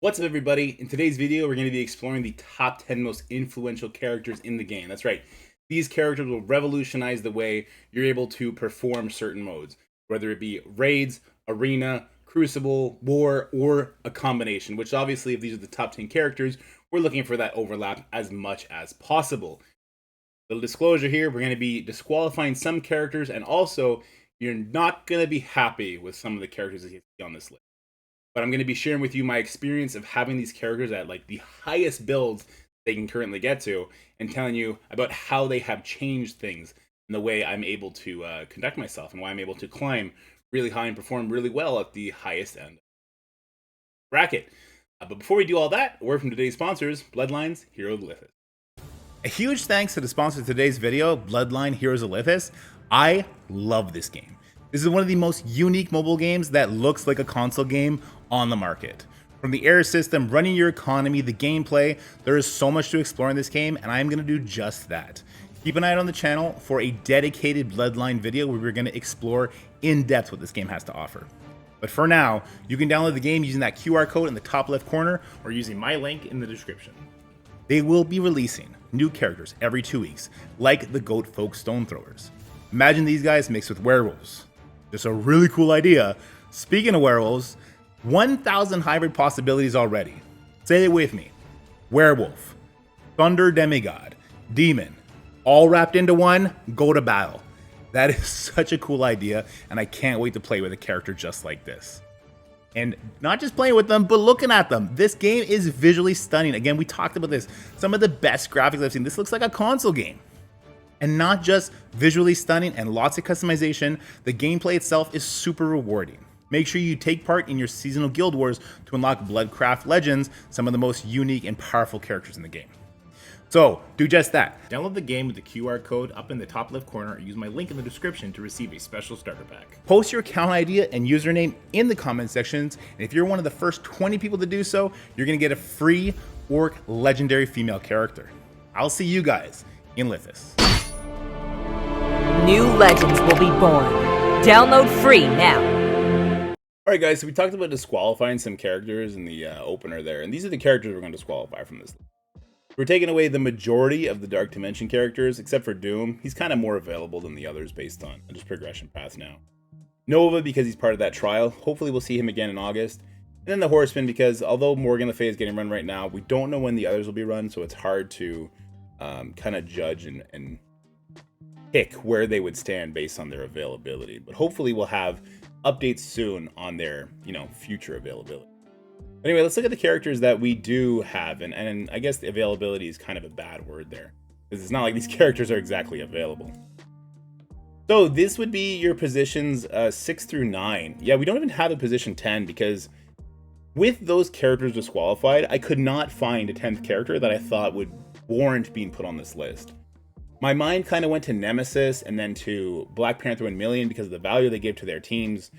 What's up, everybody? In today's video, we're going to be exploring the top 10 most influential characters in the game. That's right. These characters will revolutionize the way you're able to perform certain modes, whether it be raids, arena, crucible, war, or a combination, which obviously, if these are the top 10 characters, we're looking for that overlap as much as possible. Little disclosure here, we're going to be disqualifying some characters, and also, you're not going to be happy with some of the characters that you see on this list. But I'm going to be sharing with you my experience of having these characters at like the highest builds they can currently get to, and telling you about how they have changed things in the way I'm able to conduct myself, and why I'm able to climb really high and perform really well at the highest end bracket. But before we do all that, a word from today's sponsors, Bloodlines Heroes of Lithis. A huge thanks to the sponsor of today's video, Bloodline Heroes of Lithis. I love this game. This is one of the most unique mobile games that looks like a console game on the market. From the air system, running your economy, the gameplay, there is so much to explore in this game, and I'm going to do just that. Keep an eye out on the channel for a dedicated Bloodline video where we're going to explore in depth what this game has to offer. But for now, you can download the game using that QR code in the top left corner or using my link in the description. They will be releasing new characters every 2 weeks, like the Goat Folk Stone Throwers. Imagine these guys mixed with werewolves. Just a really cool idea. Speaking of werewolves, 1,000 hybrid possibilities already. Say it with me. Werewolf, Thunder Demigod, Demon, all wrapped into one, go to battle. That is such a cool idea, and I can't wait to play with a character just like this. And not just playing with them, but looking at them. This game is visually stunning. Again, we talked about this. Some of the best graphics I've seen. This looks like a console game. And not just visually stunning and lots of customization, the gameplay itself is super rewarding. Make sure you take part in your seasonal guild wars to unlock Bloodcraft Legends, some of the most unique and powerful characters in the game. So do just that. Download the game with the QR code up in the top left corner, or use my link in the description to receive a special starter pack. Post your account idea and username in the comment sections, and if you're one of the first 20 people to do so, you're gonna get a free Orc Legendary Female character. I'll see you guys in Lithis. New legends will be born. Download free now. Alright guys, so we talked about disqualifying some characters in the opener there, and these are the characters we're going to disqualify from this. We're taking away the majority of the Dark Dimension characters, except for Doom. He's kind of more available than the others based on just progression path now. Nova, because he's part of that trial. Hopefully we'll see him again in August. And then the Horseman, because although Morgan Le Fay is getting run right now, we don't know when the others will be run, so it's hard to kind of judge and pick where they would stand based on their availability. But hopefully we'll have updates soon on their, future availability. Anyway, let's look at the characters that we do have, and I guess the availability is kind of a bad word there, because it's not like these characters are exactly available. So this would be your positions 6 through 9. Yeah, we don't even have a position 10, because with those characters disqualified, I could not find a 10th character that I thought would warrant being put on this list. My mind kind of went to Nemesis and then to Black Panther 1 Million because of the value they give to their teams,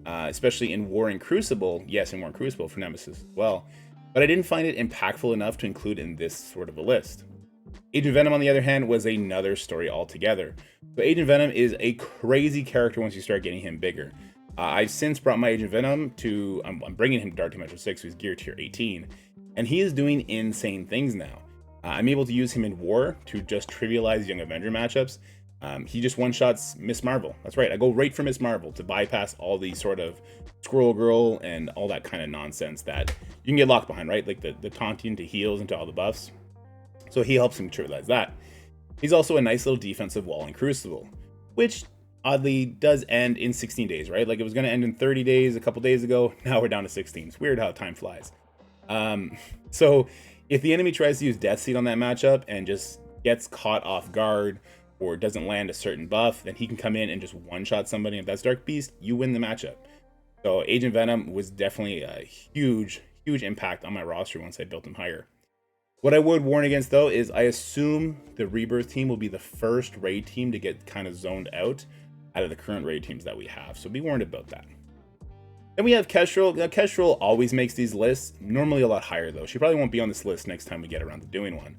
especially in War and Crucible. Yes, in War and Crucible for Nemesis as well. But I didn't find it impactful enough to include in this sort of a list. Agent Venom, on the other hand, was another story altogether. So Agent Venom is a crazy character once you start getting him bigger. I've since brought my Agent Venom to, I'm bringing him to Dark Dimension 6, who's gear tier 18. And he is doing insane things now. I'm able to use him in War to just trivialize Young Avenger matchups. He just one-shots Miss Marvel. That's right, I go right for Miss Marvel to bypass all the sort of Skrull and all that kind of nonsense that you can get locked behind, right? Like the taunting to heals into all the buffs. So he helps him trivialize that. He's also a nice little defensive wall in Crucible, which oddly does end in 16 days, right? Like it was going to end in 30 days a couple days ago. Now we're down to 16. It's weird how time flies. So if the enemy tries to use Death Seed on that matchup and just gets caught off guard or doesn't land a certain buff, then he can come in and just one-shot somebody. If that's Dark Beast, you win the matchup. So Agent Venom was definitely a huge impact on my roster once I built him higher. What I would warn against, though, is I assume the Rebirth team will be the first raid team to get kind of zoned out of the current raid teams that we have. So be warned about that. Then we have Kestrel. Now, Kestrel always makes these lists, normally a lot higher though. She probably won't be on this list next time we get around to doing one.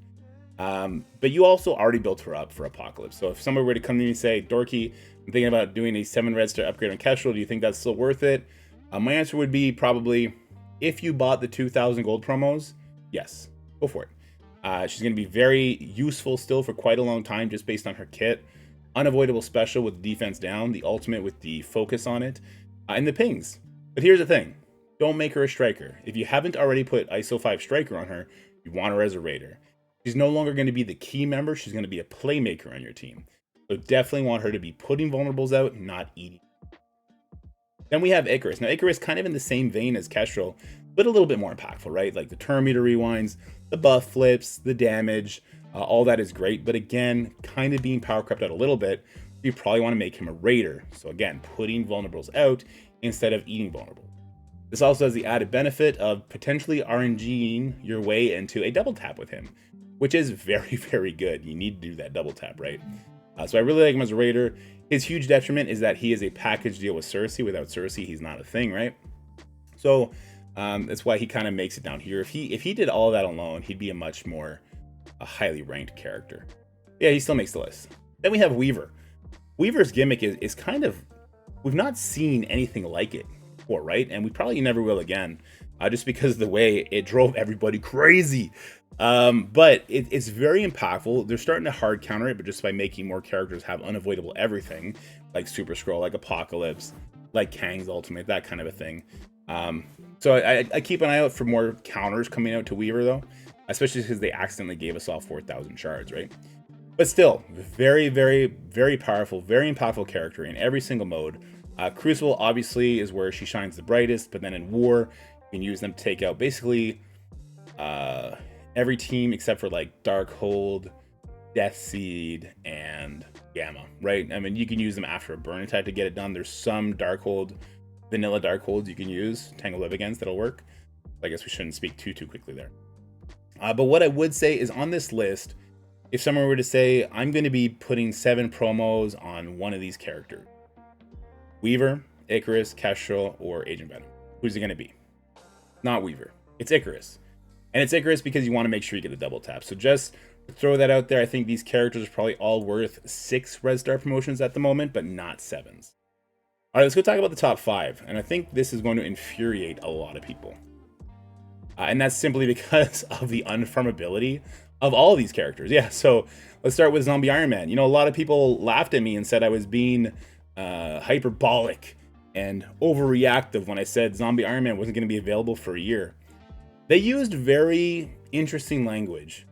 But you also already built her up for Apocalypse. So if somebody were to come to me and say, Dorky, I'm thinking about doing a 7 red star upgrade on Kestrel, do you think that's still worth it? My answer would be probably If you bought the 2,000 gold promos, yes, go for it. She's going to be very useful still for quite a long time just based on her kit. Unavoidable special with defense down, the ultimate with the focus on it, and the pings. But here's the thing. Don't make her a striker. If you haven't already put ISO 5 striker on her, you want her as a raider. She's no longer going to be the key member. She's going to be a playmaker on your team. So definitely want her to be putting vulnerables out, not eating. Then we have Icarus. Now, Icarus kind of in the same vein as Kestrel, but a little bit more impactful, right? Like the turn meter rewinds, the buff flips, the damage, all that is great. But again, kind of being power crept out a little bit, you probably want to make him a raider. So again, putting vulnerables out instead of eating vulnerables. This also has the added benefit of potentially RNGing your way into a double tap with him, which is very, very good. You need to do that double tap, right? So I really like him as a raider. His huge detriment is that he is a package deal with Cersei. Without Cersei, he's not a thing, right? So that's why he kind of makes it down here. If he did all of that alone, he'd be a much more highly ranked character. Yeah, he still makes the list. Then we have Weaver. Weaver's gimmick is kind of, we've not seen anything like it before, right? And we probably never will again, just because of the way it drove everybody crazy. But it's very impactful. They're starting to hard counter it, but just by making more characters have unavoidable everything, like Super Skrull, like Apocalypse, like Kang's ultimate, that kind of a thing. So I keep an eye out for more counters coming out to Weaver, though, especially because they accidentally gave us all 4,000 shards, right? But still, very, very, very powerful, very impactful character in every single mode. Crucible, obviously, is where she shines the brightest, but then in War, you can use them to take out basically every team except for like Darkhold, Death Seed, and Gamma, right? I mean, you can use them after a burn attack to get it done. There's some Darkhold, vanilla Darkholds you can use, Tangle Live against, that'll work. I guess we shouldn't speak too quickly there. But what I would say is on this list, if someone were to say, I'm going to be putting 7 promos on one of these characters, Weaver, Icarus, Kestrel, or Agent Venom, who's it going to be? Not Weaver. It's Icarus. And it's Icarus because you want to make sure you get a double tap. So just throw that out there. I think these characters are probably all worth 6 Red Star promotions at the moment, but not 7s. All right, let's go talk about the top 5. And I think this is going to infuriate a lot of people. And that's simply because of the unfarmability of all of these characters. Yeah, so let's start with Zombie Iron Man. You know, a lot of people laughed at me and said I was being hyperbolic and overreactive when I said Zombie Iron Man wasn't going to be available for a year. They used very interesting language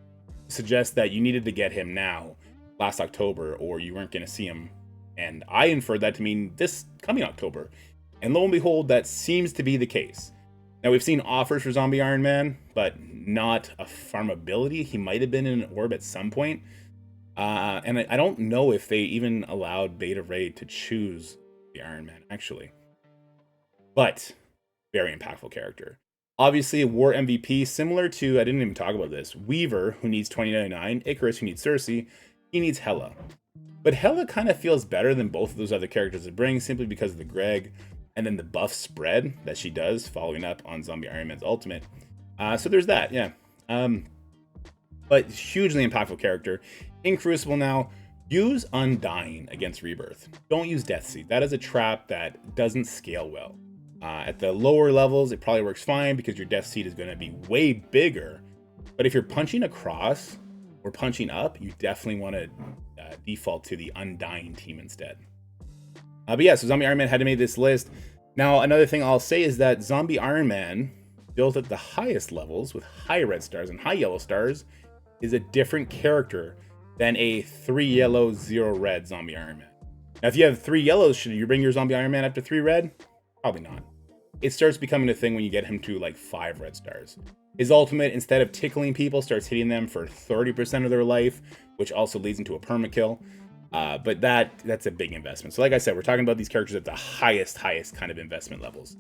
to suggest that you needed to get him now, last October, or you weren't going to see him. And I inferred that to mean this coming October. And lo and behold, that seems to be the case. Now, we've seen offers for Zombie Iron Man, but not a farmability. He might have been in an orb at some point. And I don't know if they even allowed Beta Ray to choose the Iron Man, actually. But, very impactful character. Obviously, a War MVP, similar to, I didn't even talk about this, Weaver, who needs 2099, Icarus, who needs Cersei, he needs Hela. But Hela kind of feels better than both of those other characters it brings, simply because of the Greg, and then the buff spread that she does, following up on Zombie Iron Man's ultimate. So there's that, yeah. But hugely impactful character. In Crucible now, use Undying against Rebirth. Don't use Death Seed. That is a trap that doesn't scale well. At the lower levels, it probably works fine because your Death Seed is going to be way bigger. But if you're punching across or punching up, you definitely want to default to the Undying team instead. But yeah, so Zombie Iron Man had to make this list. Now, another thing I'll say is that Zombie Iron Man, built at the highest levels with high red stars and high yellow stars, is a different character than a 3 yellow, 0 red Zombie Iron Man. Now, if you have 3 yellows, should you bring your Zombie Iron Man up to 3 red? Probably not. It starts becoming a thing when you get him to like 5 red stars. His ultimate, instead of tickling people, starts hitting them for 30% of their life, which also leads into a permakill. But that's a big investment. So like I said, we're talking about these characters at the highest kind of investment levels.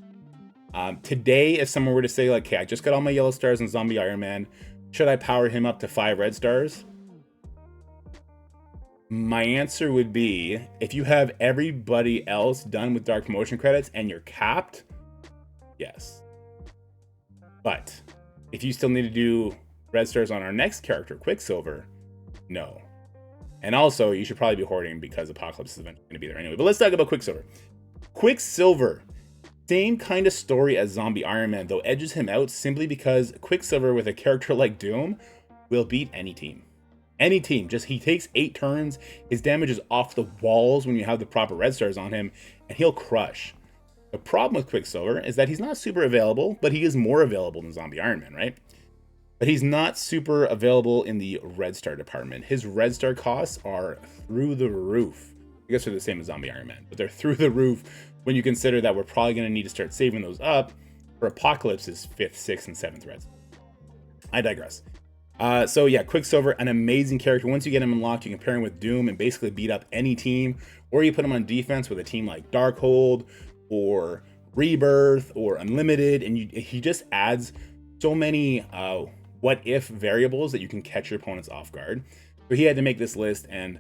Today, if someone were to say like, hey, I just got all my yellow stars on Zombie Iron Man, should I power him up to 5 red stars? My answer would be, if you have everybody else done with dark promotion credits and you're capped, yes. But if you still need to do red stars on our next character, Quicksilver, no. And also, you should probably be hoarding because Apocalypse is eventually going to be there anyway. But let's talk about Quicksilver. Quicksilver Same kind of story as Zombie Iron Man, though edges him out simply because Quicksilver with a character like Doom will beat any team. Any team. Just he takes 8 turns, his damage is off the walls when you have the proper red stars on him, and he'll crush. The problem with Quicksilver is that he's not super available, but he is more available than Zombie Iron Man, right? But he's not super available in the red star department. His red star costs are through the roof. I guess they're the same as Zombie Iron Man, but they're through the roof when you consider that we're probably going to need to start saving those up for Apocalypse's 5th, 6th, and 7th reds. I digress. So yeah, Quicksilver, an amazing character. Once you get him unlocked, you can pair him with Doom and basically beat up any team, or you put him on defense with a team like Darkhold or Rebirth or Unlimited, and he just adds so many what if variables that you can catch your opponents off guard. So he had to make this list, and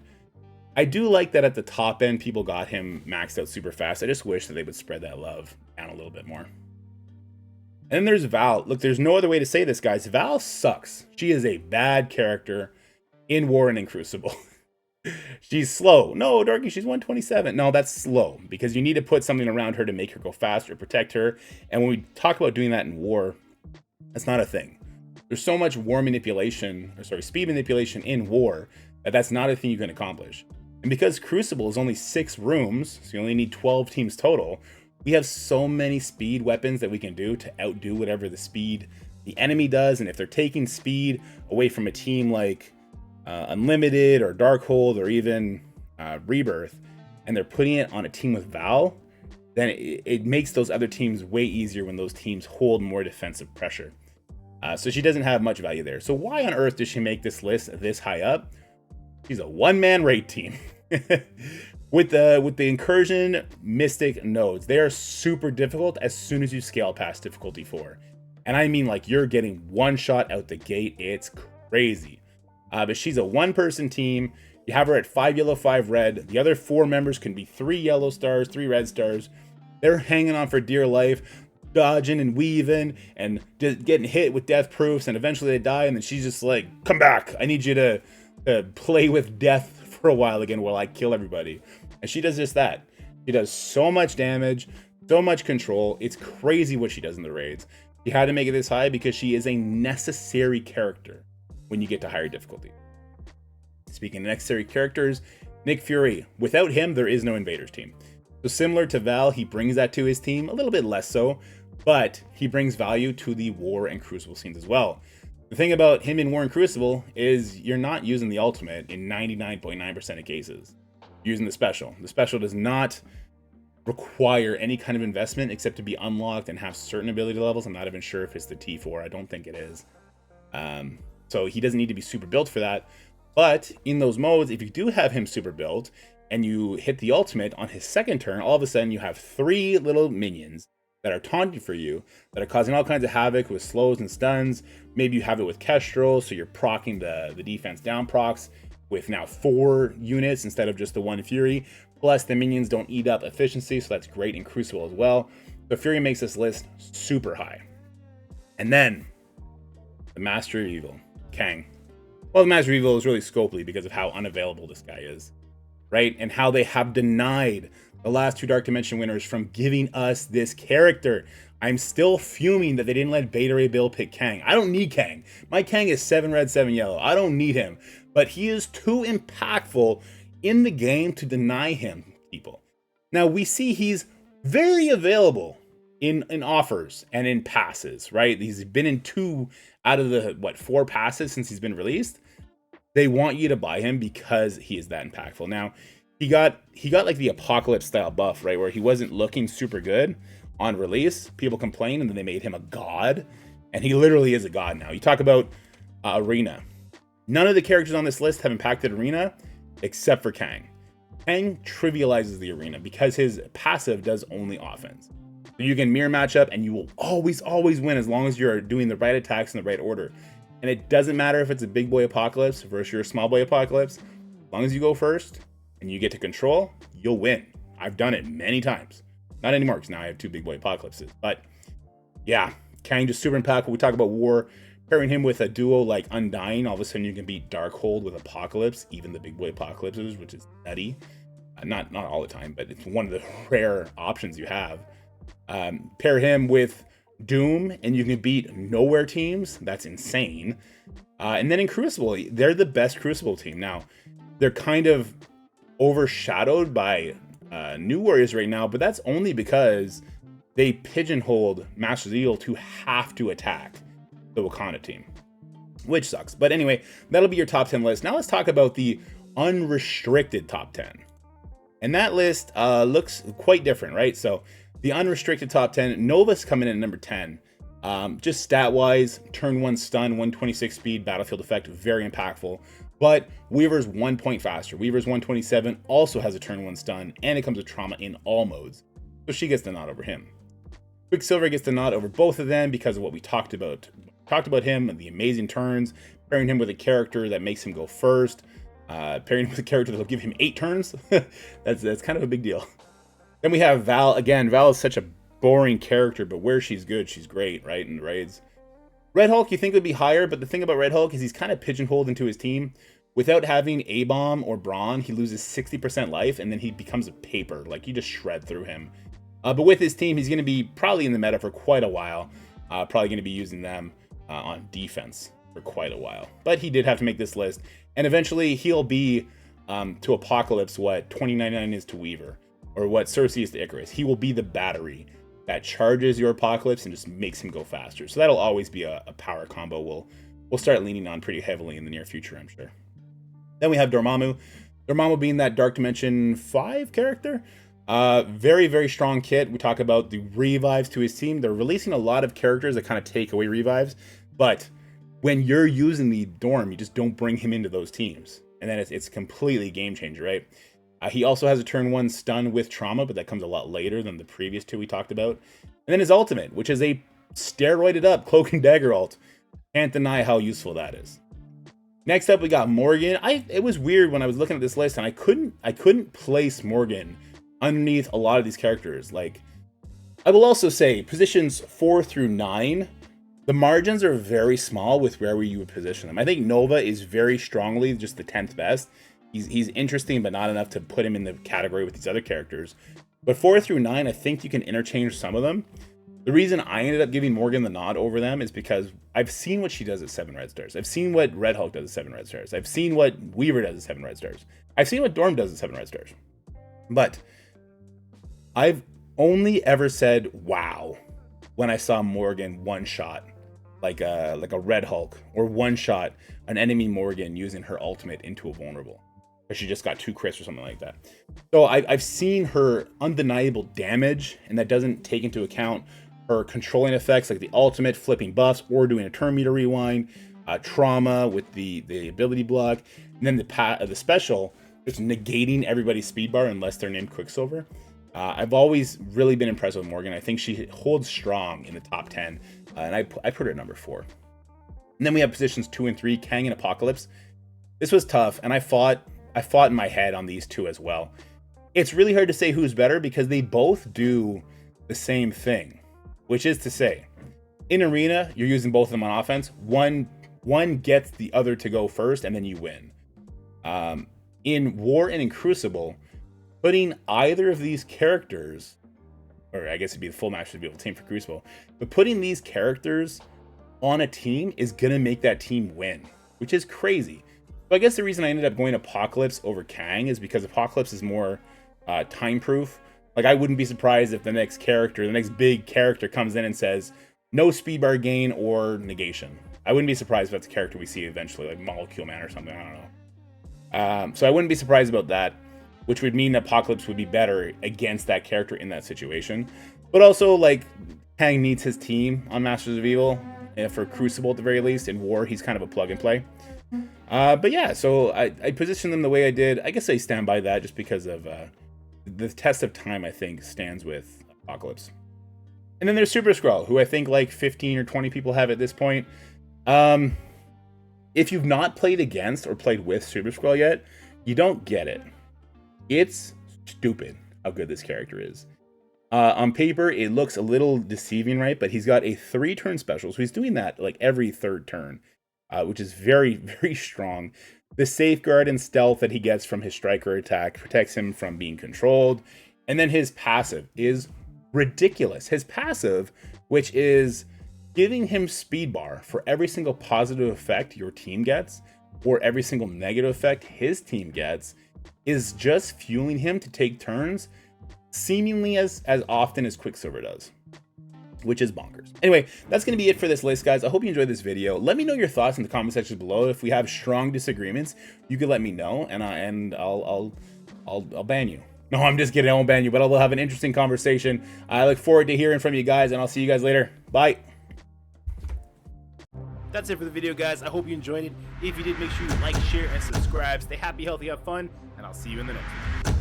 I do like that at the top end people got him maxed out super fast. I just wish that they would spread that love down a little bit more. And then there's Val. Look, there's no other way to say this, guys. Val sucks. She is a bad character in War and in Crucible. She's slow. No, Darky, she's 127. No, that's slow because you need to put something around her to make her go faster, protect her. And when we talk about doing that in War, that's not a thing. There's so much speed manipulation in War that's not a thing you can accomplish. And because Crucible is only 6 rooms, so you only need 12 teams total, we have so many speed weapons that we can do to outdo whatever the speed the enemy does. And if they're taking speed away from a team like Unlimited or Darkhold or even Rebirth, and they're putting it on a team with Val, then it makes those other teams way easier when those teams hold more defensive pressure. So she doesn't have much value there. So why on earth does she make this list this high up? She's a one-man raid team. with the Incursion Mystic nodes, they are super difficult as soon as you scale past difficulty 4. And I mean, like, you're getting one shot out the gate. It's crazy. But she's a one-person team. You have her at 5 yellow, 5 red. The other 4 members can be 3 yellow stars, 3 red stars. They're hanging on for dear life, dodging and weaving and just getting hit with death proofs, and eventually they die, and then she's just like, come back. I need you to play with death for a while again while I kill everybody. And she does just that. She does so much damage, so much control. It's crazy what she does in the raids. She had to make it this high because she is a necessary character when you get to higher difficulty. Speaking of necessary characters, Nick Fury. Without him, there is no Invaders team. So similar to Val, he brings that to his team, a little bit less so, but he brings value to the War and Crucible scenes as well. The thing about him in War and Crucible is you're not using the ultimate in 99.9% of cases. You're using the special. The special does not require any kind of investment except to be unlocked and have certain ability levels. I'm not even sure if it's the T4. I don't think it is. So he doesn't need to be super built for that. But in those modes, if you do have him super built and you hit the ultimate on his second turn, all of a sudden you have 3 little minions that are taunting for you, that are causing all kinds of havoc with slows and stuns. Maybe you have it with Kestrel, so you're proccing the defense down procs with now 4 units instead of just the 1 Fury. Plus the minions don't eat up efficiency, so that's great in Crucible as well. So Fury makes this list super high. And then the Master of Evil, Kang. Well, the Master of Evil is really Scopely because of how unavailable this guy is, right? And how they have denied the last 2 Dark Dimension winners from giving us this character. I'm still fuming that they didn't let Beta Ray Bill pick Kang. I don't need Kang. My Kang is 7 red, 7 yellow. I don't need him. But he is too impactful in the game to deny him, people. Now, we see he's very available in offers and in passes, right? He's been in 2 out of the, 4 passes since he's been released. They want you to buy him because he is that impactful. Now, he got like the Apocalypse style buff, right? Where he wasn't looking super good on release. People complained, and then they made him a god. And he literally is a god now. You talk about Arena. None of the characters on this list have impacted Arena except for Kang. Kang trivializes the Arena because his passive does only offense. So you can mirror match up and you will always win as long as you're doing the right attacks in the right order. And it doesn't matter if it's a big boy Apocalypse versus your small boy Apocalypse. As long as you go first and you get to control, you'll win. I've done it many times. Not anymore because now I have 2 big boy Apocalypses. But yeah, Kang just super impactful. We talk about War. Pairing him with a duo like Undying, all of a sudden you can beat Darkhold with Apocalypse, even the big boy Apocalypses, which is nutty. Not all the time, but it's one of the rare options you have. Pair him with Doom, and you can beat nowhere teams. That's insane. And then in Crucible, they're the best Crucible team. Now, they're kind of overshadowed by New Warriors right now, but that's only because they pigeonholed Masters of Evil to have to attack the Wakanda team, which sucks. But anyway, that'll be your top 10 list. Now let's talk about the unrestricted top 10. And that list looks quite different, right? So the unrestricted top 10, Nova's coming in at number 10. Just stat-wise, turn 1 stun, 126 speed, battlefield effect, very impactful. But Weaver's 1 point faster. Weaver's 127, also has a turn 1 stun, and it comes with trauma in all modes. So she gets the nod over him. Quicksilver gets the nod over both of them because of what we talked about. Talked about him and the amazing turns, pairing him with a character that makes him go first, pairing him with a character that'll give him 8 turns. that's kind of a big deal. Then we have Val. Again, Val is such a boring character, but where she's good, she's great, right? In the raids. Red Hulk you think would be higher, but the thing about Red Hulk is he's kind of pigeonholed into his team. Without having A-Bomb or Brawn, he loses 60% life, and then he becomes a paper. Like, you just shred through him. But with his team, he's going to be probably in the meta for quite a while. Probably going to be using them on defense for quite a while. But he did have to make this list. And eventually, he'll be to Apocalypse what 2099 is to Weaver. Or what Cersei is to Icarus. He will be the battery that charges your Apocalypse and just makes him go faster. So that'll always be a power combo we'll start leaning on pretty heavily in the near future, I'm sure. Then we have Dormammu. Dormammu being that Dark Dimension 5 character. Very, very strong kit. We talk about the revives to his team. They're releasing a lot of characters that kind of take away revives. But when you're using the Dorm, you just don't bring him into those teams. And then it's completely game changer, right? He also has a turn 1 stun with trauma, but that comes a lot later than the previous 2 we talked about. And then his ultimate, which is a steroided up Cloak and Dagger ult. Can't deny how useful that is. Next up, we got Morgan. It was weird when I was looking at this list, and I couldn't place Morgan underneath a lot of these characters. Like, I will also say, positions 4 through 9, the margins are very small with where you would position them. I think Nova is very strongly just the 10th best. He's interesting, but not enough to put him in the category with these other characters. But 4 through 9, I think you can interchange some of them. The reason I ended up giving Morgan the nod over them is because I've seen what she does at 7 red stars. I've seen what Red Hulk does at 7 red stars. I've seen what Weaver does at 7 red stars. I've seen what Dorm does at 7 red stars. But I've only ever said wow when I saw Morgan one shot like a Red Hulk, or one shot an enemy Morgan using her ultimate into a vulnerable. Or she just got 2 crits or something like that. So I've seen her undeniable damage, and that doesn't take into account her controlling effects like the ultimate, flipping buffs, or doing a turn meter rewind, trauma with the ability block, and then the special, just negating everybody's speed bar unless they're named Quicksilver. I've always really been impressed with Morgan. I think she holds strong in the top 10, and I put her at number 4. And then we have positions 2 and 3, Kang and Apocalypse. This was tough, and I fought in my head on these 2 as well. It's really hard to say who's better because they both do the same thing, which is to say, in Arena, you're using both of them on offense. One gets the other to go first, and then you win. In War and in Crucible, putting either of these characters, or I guess it'd be the full match to be able to team for Crucible, but putting these characters on a team is going to make that team win, which is crazy. So I guess the reason I ended up going Apocalypse over Kang is because Apocalypse is more time-proof. Like, I wouldn't be surprised if the next big character comes in and says, no speed bar gain or negation. I wouldn't be surprised if that's a character we see eventually, like Molecule Man or something, I don't know. So I wouldn't be surprised about that, which would mean Apocalypse would be better against that character in that situation. But also, like, Kang needs his team on Masters of Evil, for Crucible at the very least. In War, he's kind of a plug-and-play. But yeah, so I positioned them the way I did. I guess I stand by that just because of the test of time, I think, stands with Apocalypse. And then there's Super Skrull, who I think like 15 or 20 people have at this point. If you've not played against or played with Super Skrull yet, you don't get it. It's stupid how good this character is. On paper, it looks a little deceiving, right? But he's got a 3-turn special, so he's doing that like every 3rd turn. Which is very, very strong. The safeguard and stealth that he gets from his striker attack protects him from being controlled. And then his passive is ridiculous. His passive, which is giving him speed bar for every single positive effect your team gets, or every single negative effect his team gets, is just fueling him to take turns seemingly as often as Quicksilver does, which is bonkers. Anyway, that's going to be it for this list, guys. I hope you enjoyed this video. Let me know your thoughts in the comment section below. If we have strong disagreements, you can let me know, and I'll ban you. No, I'm just kidding. I won't ban you, but I'll have an interesting conversation. I look forward to hearing from you guys, and I'll see you guys later. Bye. That's it for the video, guys. I hope you enjoyed it. If you did, make sure you like, share, and subscribe. Stay happy, healthy, have fun, and I'll see you in the next one.